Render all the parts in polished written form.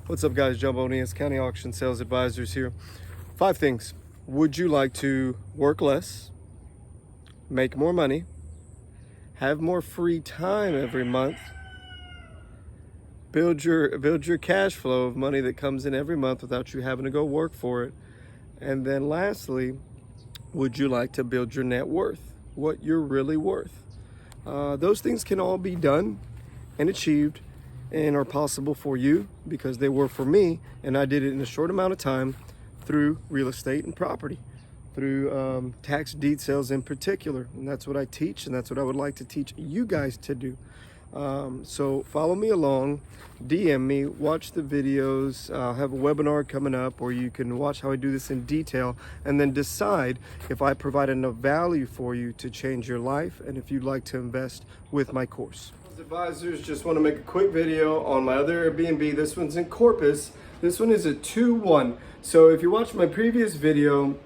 What's up, guys? John Bonias, County Auction Sales Advisors here. 5 things. Would you like to work less, make more money, have more free time every month, build your cash flow of money that comes in every month without you having to go work for it? And then lastly, would you like to build your net worth, what you're really worth? Those things can all be done and achieved and are possible for you because they were for me, and I did it in a short amount of time through real estate and property, through tax deed sales in particular. And that's what I teach, and that's what I would like to teach you guys to do. So follow me along, DM me, watch the videos. I'll have a webinar coming up, or you can watch how I do this in detail and then decide if I provide enough value for you to change your life and if you'd like to invest with my course. Advisors, just want to make a quick video on my other Airbnb. This one's in Corpus. This one is a 2-1. So if you watch my previous video,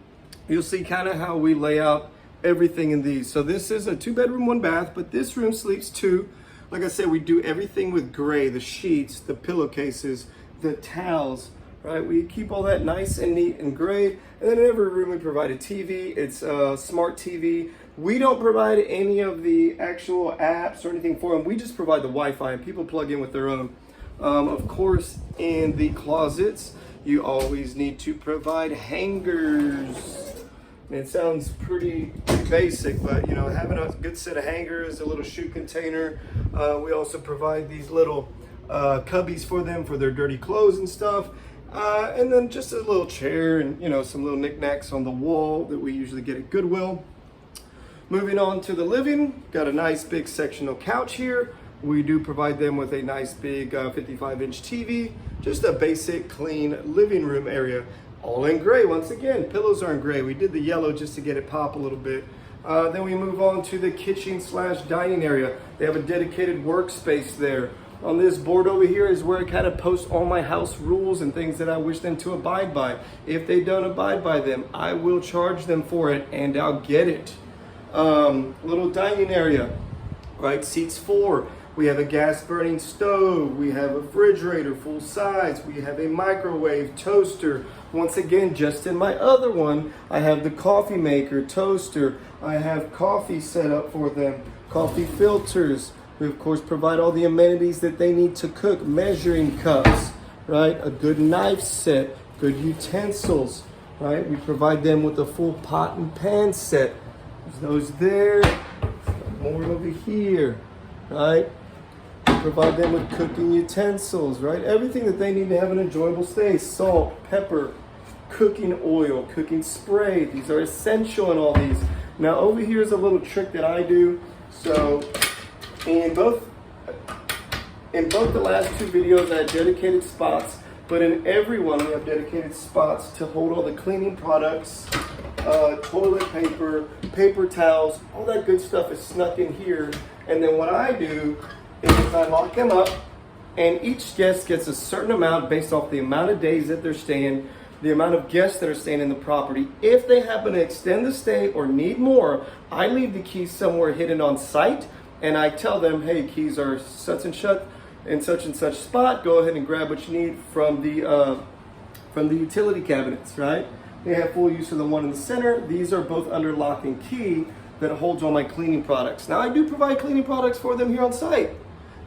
you'll see kind of how we lay out everything in these. So this is a 2-bedroom, 1-bath, but this room sleeps 2. Like I said, we do everything with gray, the sheets, the pillowcases, the towels, right? We keep all that nice and neat and gray. And then in every room we provide a TV. It's a smart TV. We don't provide any of the actual apps or anything for them. We just provide the Wi-Fi, and people plug in with their own. Of course, in the closets, you always need to provide hangers. It sounds pretty basic, but you know, having a good set of hangers, a little shoe container. We also provide these little cubbies for them for their dirty clothes and stuff. And then just a little chair and, you know, some little knickknacks on the wall that we usually get at Goodwill. Moving on to the living, got a nice big sectional couch here. We do provide them with a nice big 55-inch TV, just a basic clean living room area. All in gray, once again, pillows are in gray. We did the yellow just to get it pop a little bit. Then we move on to the kitchen/dining area. They have a dedicated workspace there. On this board over here is where I kind of post all my house rules and things that I wish them to abide by. If they don't abide by them, I will charge them for it, and I'll get it. Little dining area, right? Seats 4. We have a gas burning stove. We have a refrigerator full size. We have a microwave, toaster. Once again, just in my other one, I have the coffee maker, toaster. I have coffee set up for them, coffee filters. We of course provide all the amenities that they need to cook, measuring cups, right? A good knife set, good utensils, right? We provide them with a full pot and pan set. There's those there, more over here, right? We provide them with cooking utensils, right? Everything that they need to have an enjoyable stay. Salt, pepper, cooking oil, cooking spray. These are essential in all these. Now over here is a little trick that I do. So in both the last 2 videos I had dedicated spots, but in every one we have dedicated spots to hold all the cleaning products, toilet paper, paper towels, all that good stuff is snuck in here. And then what I do is I lock them up, and each guest gets a certain amount based off the amount of days that they're staying, the amount of guests that are staying in the property. If they happen to extend the stay or need more, I leave the keys somewhere hidden on site, and I tell them, hey, keys are such and such spot. Go ahead and grab what you need from the utility cabinets, right? They have full use of the one in the center. These are both under lock and key that holds all my cleaning products. Now I do provide cleaning products for them here on site.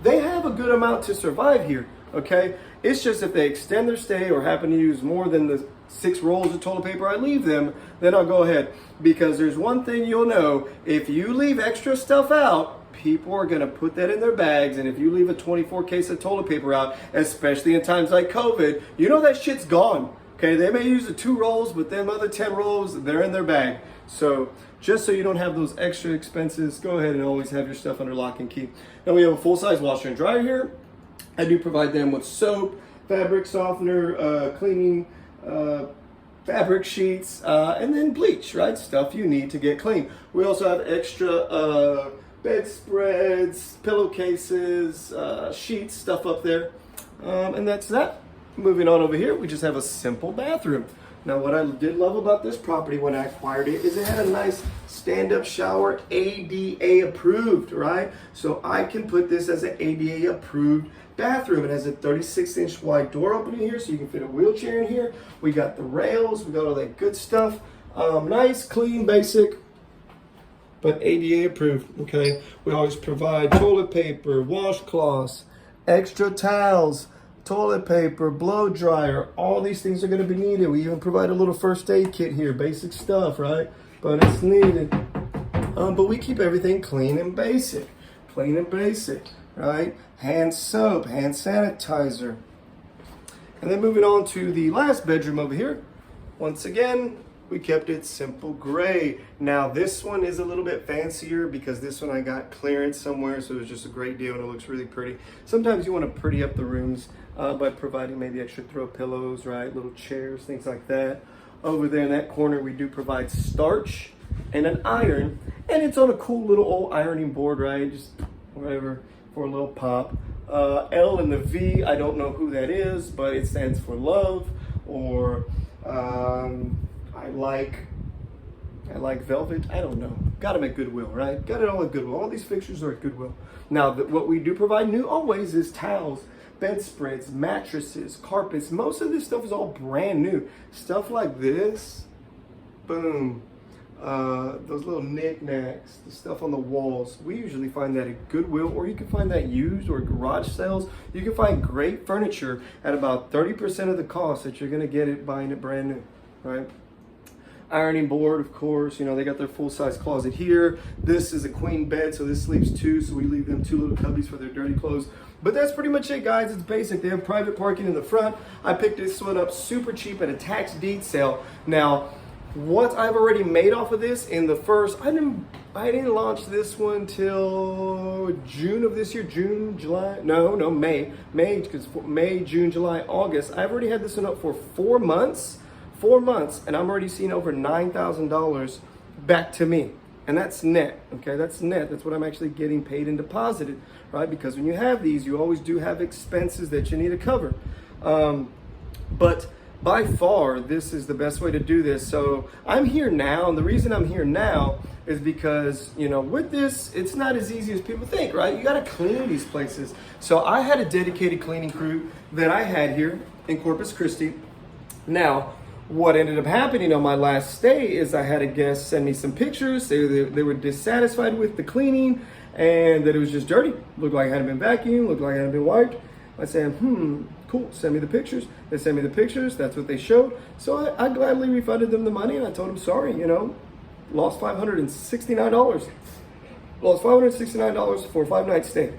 They have a good amount to survive here, okay? It's just if they extend their stay or happen to use more than the 6 rolls of toilet paper I leave them, then I'll go ahead. Because there's one thing you'll know, if you leave extra stuff out, people are gonna put that in their bags, and if you leave a 24 case of toilet paper out, especially in times like COVID, you know that shit's gone. Okay, they may use the 2 rolls, but them other 10 rolls, they're in their bag. So just so you don't have those extra expenses, go ahead and always have your stuff under lock and key. Now we have a full-size washer and dryer here. I do provide them with soap, fabric softener, cleaning, fabric sheets, and then bleach, right? Stuff you need to get clean. We also have extra bedspreads, pillowcases, sheets, stuff up there. And that's that. Moving on over here, we just have a simple bathroom. Now, what I did love about this property when I acquired it is it had a nice stand-up shower, ADA approved, right? So I can put this as an ADA approved bathroom. It has a 36-inch wide door opening here, so you can fit a wheelchair in here. We got the rails, we got all that good stuff. Nice, clean, basic, but ADA approved, okay? We always provide toilet paper, washcloths, extra towels, toilet paper, blow dryer. All these things are going to be needed. We even provide a little first aid kit here, basic stuff, right? But it's needed. But we keep everything clean and basic, right? Hand soap, hand sanitizer. And then moving on to the last bedroom over here. Once again, we kept it simple gray. Now this one is a little bit fancier because this one I got clearance somewhere, so it was just a great deal and it looks really pretty. Sometimes you want to pretty up the rooms by providing maybe extra throw pillows, right? Little chairs, things like that. Over there in that corner, we do provide starch and an iron, and it's on a cool little old ironing board, right? Just whatever for a little pop. L and the V, I don't know who that is, but it stands for love, or I like velvet. I don't know. Got them at Goodwill, right? Got it all at Goodwill. All these fixtures are at Goodwill. Now, what we do provide new always is towels, bedspreads, mattresses, carpets. Most of this stuff is all brand new. Stuff like this, boom. Those little knickknacks, the stuff on the walls. We usually find that at Goodwill, or you can find that used or garage sales. You can find great furniture at about 30% of the cost that you're gonna get it buying it brand new, right? Ironing board, of course, you know, they got their full-size closet here. This is a queen bed, so this sleeps two, so we leave them two little cubbies for their dirty clothes. But that's pretty much it, guys. It's basic. They have private parking in the front. I picked this one up super cheap at a tax deed sale. Now, what I've already made off of this in the first, I didn't launch this one till June of this year, May, because May, June, July, August. I've already had this one up for 4 months, and I'm already seeing over $9,000 back to me. And that's net, okay? That's net. That's what I'm actually getting paid and deposited, right? Because when you have these, you always do have expenses that you need to cover. But by far, this is the best way to do this. So I'm here now, and the reason I'm here now is because, you know, with this, it's not as easy as people think, right? You gotta clean these places. So I had a dedicated cleaning crew that I had here in Corpus Christi. Now, what ended up happening on my last stay is I had a guest send me some pictures. They were dissatisfied with the cleaning and that it was just dirty. Looked like it hadn't been vacuumed, looked like it hadn't been wiped. I said, cool, send me the pictures. They sent me the pictures, that's what they showed. So I gladly refunded them the money and I told them, sorry, you know, lost $569. Lost $569 for a 5-night stay.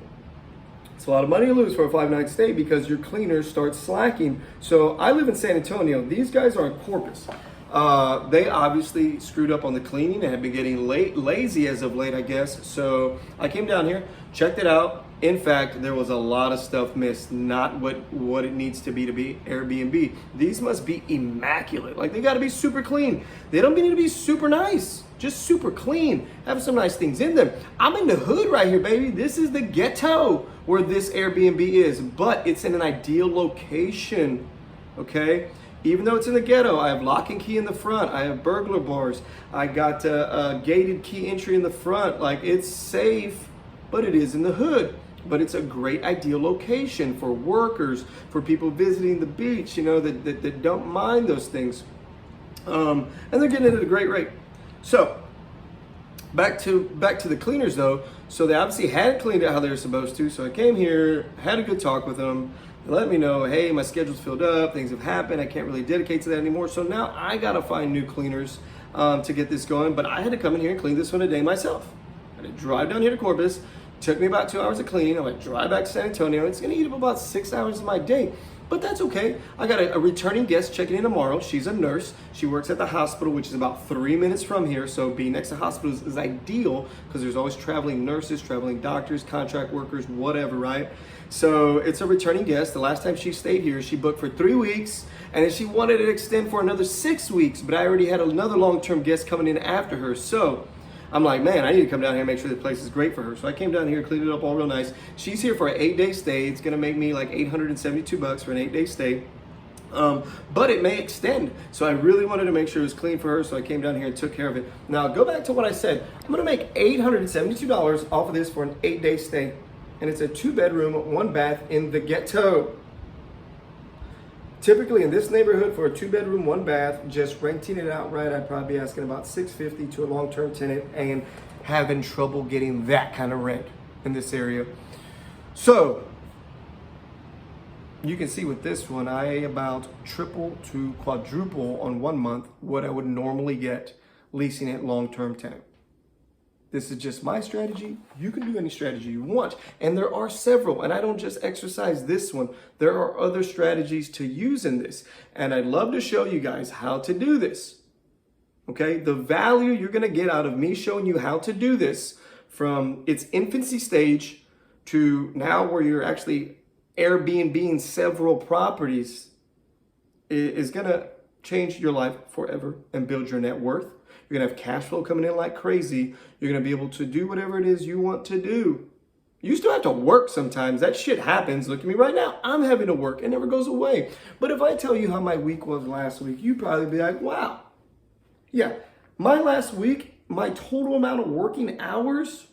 It's a lot of money to lose for a 5-night stay because your cleaners start slacking. So I live in San Antonio. These guys are in Corpus. They obviously screwed up on the cleaning and have been getting lazy as of late, I guess. So I came down here, checked it out. In fact, there was a lot of stuff missed, not what it needs to be Airbnb. These must be immaculate. Like, they gotta be super clean. They don't need to be super nice, just super clean. Have some nice things in them. I'm in the hood right here, baby. This is the ghetto where this Airbnb is, but it's in an ideal location, okay? Even though it's in the ghetto, I have lock and key in the front. I have burglar bars. I got a gated key entry in the front. Like, it's safe, but it is in the hood. But it's a great ideal location for workers, for people visiting the beach, you know, that don't mind those things. And they're getting it at a great rate. So back to the cleaners though. So they obviously hadn't cleaned it how they were supposed to. So I came here, had a good talk with them. They let me know, hey, my schedule's filled up, things have happened, I can't really dedicate to that anymore. So now I gotta find new cleaners to get this going. But I had to come in here and clean this one a day myself. I had to drive down here to Corpus. Took me about 2 hours of cleaning. I'm gonna drive back to San Antonio. It's gonna eat up about 6 hours of my day, but that's okay. I got a returning guest checking in tomorrow. She's a nurse. She works at the hospital, which is about 3 minutes from here. So being next to hospitals is ideal because there's always traveling nurses, traveling doctors, contract workers, whatever, right? So it's a returning guest. The last time she stayed here, she booked for 3 weeks, and then she wanted to extend for another 6 weeks, but I already had another long-term guest coming in after her. So I'm like, man, I need to come down here and make sure the place is great for her. So I came down here, cleaned it up all real nice. She's here for an 8-day stay. It's gonna make me like $872 for an 8-day stay. But it may extend. So I really wanted to make sure it was clean for her, so I came down here and took care of it. Now go back to what I said. I'm gonna make $872 off of this for an 8-day stay. And it's a 2-bedroom, 1 bath in the ghetto. Typically in this neighborhood for a 2-bedroom, 1 bath, just renting it outright, I'd probably be asking about $650 to a long-term tenant and having trouble getting that kind of rent in this area. So you can see with this one, I about triple to quadruple on 1 month what I would normally get leasing it long-term tenant. This is just my strategy. You can do any strategy you want. And there are several, and I don't just exercise this one. There are other strategies to use in this. And I'd love to show you guys how to do this. Okay, the value you're gonna get out of me showing you how to do this from its infancy stage to now where you're actually Airbnb several properties is gonna change your life forever and build your net worth. You're gonna have cash flow coming in like crazy. You're gonna be able to do whatever it is you want to do. You still have to work sometimes. That shit happens. Look at me right now. I'm having to work. It never goes away. But if I tell you how my week was last week, you'd probably be like, wow. Yeah, my last week, my total amount of working hours,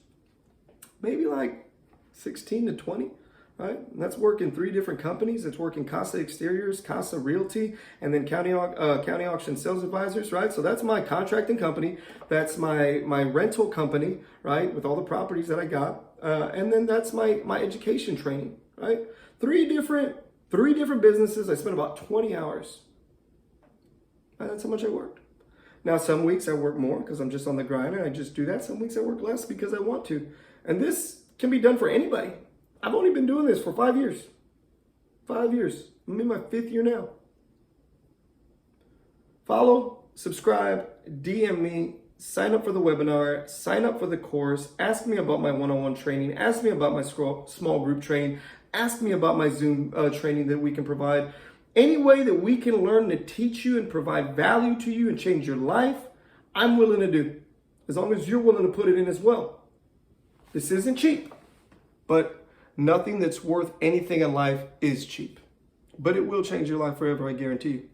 maybe like 16 to 20. Right? And that's working 3 different companies. It's working CASA Exteriors, CASA Realty, and then County Auction Sales Advisors, right? So that's my contracting company. That's my rental company, right? With all the properties that I got. And then that's my education training, right? 3 different businesses. I spent about 20 hours. And that's how much I worked. Now, some weeks I work more because I'm just on the grind and I just do that. Some weeks I work less because I want to. And this can be done for anybody. I've only been doing this for 5 years. 5 years. I'm in my 5th year now. Follow, subscribe, DM me, sign up for the webinar, sign up for the course, ask me about my one-on-one training, ask me about my small group training, ask me about my Zoom training that we can provide. Any way that we can learn to teach you and provide value to you and change your life, I'm willing to do. As long as you're willing to put it in as well. This isn't cheap, but nothing that's worth anything in life is cheap, but it will change your life forever, I guarantee you.